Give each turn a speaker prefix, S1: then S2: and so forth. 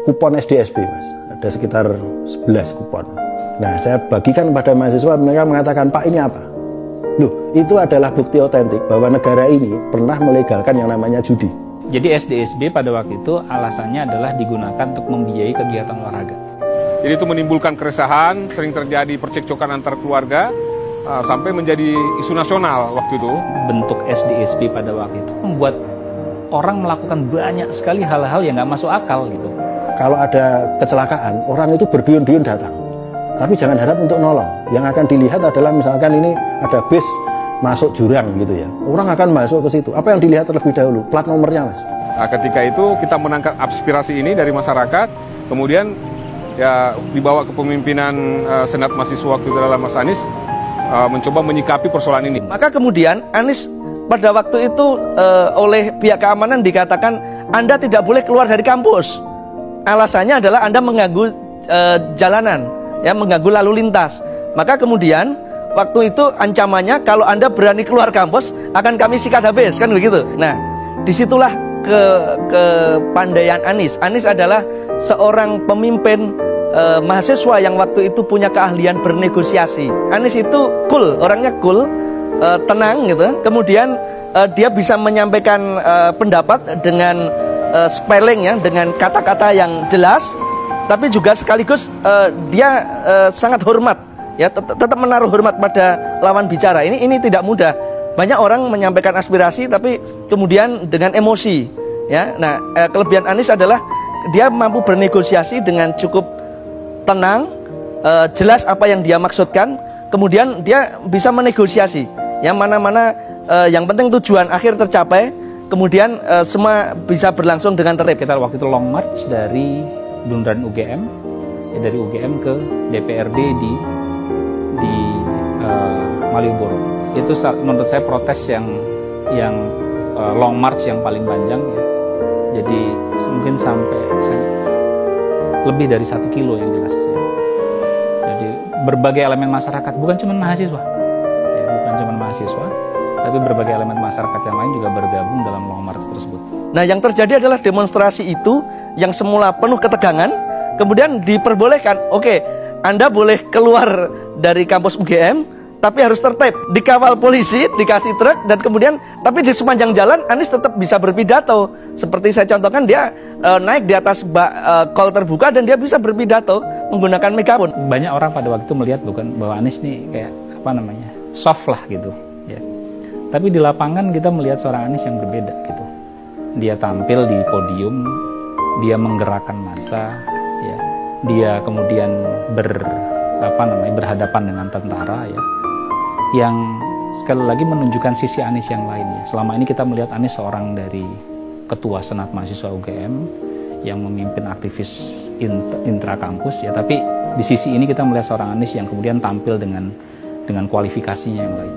S1: kupon SDSB, Mas. Ada sekitar 11 kupon. Nah, saya bagikan kepada mahasiswa, mereka mengatakan, Pak, ini apa? Loh, itu adalah bukti otentik bahwa negara ini pernah melegalkan yang namanya judi.
S2: Jadi SDSB pada waktu itu alasannya adalah digunakan untuk membiayai kegiatan olahraga.
S3: Jadi itu menimbulkan keresahan, sering terjadi percekcokan antar keluarga, sampai menjadi isu nasional waktu itu.
S2: Bentuk SDSB pada waktu itu membuat orang melakukan banyak sekali hal-hal yang nggak masuk akal gitu.
S1: Kalau ada kecelakaan, orang itu berduyun-duyun datang. Tapi jangan harap untuk nolong. Yang akan dilihat adalah misalkan ini ada bis masuk jurang gitu ya. Orang akan masuk ke situ. Apa yang dilihat terlebih dahulu? Plat nomornya, Mas.
S3: Nah, ketika itu kita menangkap aspirasi ini dari masyarakat, kemudian ya dibawa ke pemimpinan Senat Mahasiswa waktu itu adalah Mas Anies, mencoba menyikapi persoalan ini.
S4: Maka kemudian Anies pada waktu itu oleh pihak keamanan dikatakan Anda tidak boleh keluar dari kampus. Alasannya adalah Anda mengganggu jalanan, ya, mengganggu lalu lintas. Maka kemudian waktu itu ancamannya kalau Anda berani keluar kampus akan kami sikat habis, kan begitu. Nah, disitulah kepandaian Anies. Anies adalah seorang pemimpin mahasiswa yang waktu itu punya keahlian bernegosiasi. Anies itu cool, orangnya cool, tenang gitu. Kemudian dia bisa menyampaikan pendapat dengan spelling, ya, dengan kata-kata yang jelas, tapi juga sekaligus dia sangat hormat, ya, tetap menaruh hormat pada lawan bicara. Ini tidak mudah. Banyak orang menyampaikan aspirasi tapi kemudian dengan emosi, ya. Nah, kelebihan Anies adalah dia mampu bernegosiasi dengan cukup tenang, jelas apa yang dia maksudkan, kemudian dia bisa menegosiasi yang mana-mana yang penting tujuan akhir tercapai, kemudian semua bisa berlangsung dengan tertib.
S2: Kita waktu itu long march dari bundaran UGM, ya, dari UGM ke DPRD di Malioboro. Itu menurut saya protes yang long march yang paling panjang, ya. Jadi mungkin sampai lebih dari 1 kilo yang jelas, ya. Jadi berbagai elemen masyarakat, bukan cuma mahasiswa, ya, bukan cuma mahasiswa, tapi berbagai elemen masyarakat yang lain juga bergabung dalam long march tersebut.
S4: Nah, yang terjadi adalah demonstrasi itu yang semula penuh ketegangan, kemudian diperbolehkan, oke, Anda boleh keluar dari kampus UGM, tapi harus tertib, dikawal polisi, dikasih truk, dan kemudian, tapi di sepanjang jalan Anies tetap bisa berpidato. Seperti saya contohkan, dia naik di atas kol terbuka dan dia bisa berpidato menggunakan megafon.
S2: Banyak orang pada waktu itu melihat bahwa Anies nih kayak apa namanya, soft lah gitu, ya. Tapi di lapangan kita melihat seorang Anies yang berbeda gitu. Dia tampil di podium, dia menggerakkan massa, ya. Dia kemudian berhadapan dengan tentara, ya, yang sekali lagi menunjukkan sisi Anies yang lainnya. Selama ini kita melihat Anies seorang dari ketua Senat Mahasiswa UGM yang memimpin aktivis intra kampus, ya, tapi di sisi ini kita melihat seorang Anies yang kemudian tampil dengan kualifikasinya yang lain.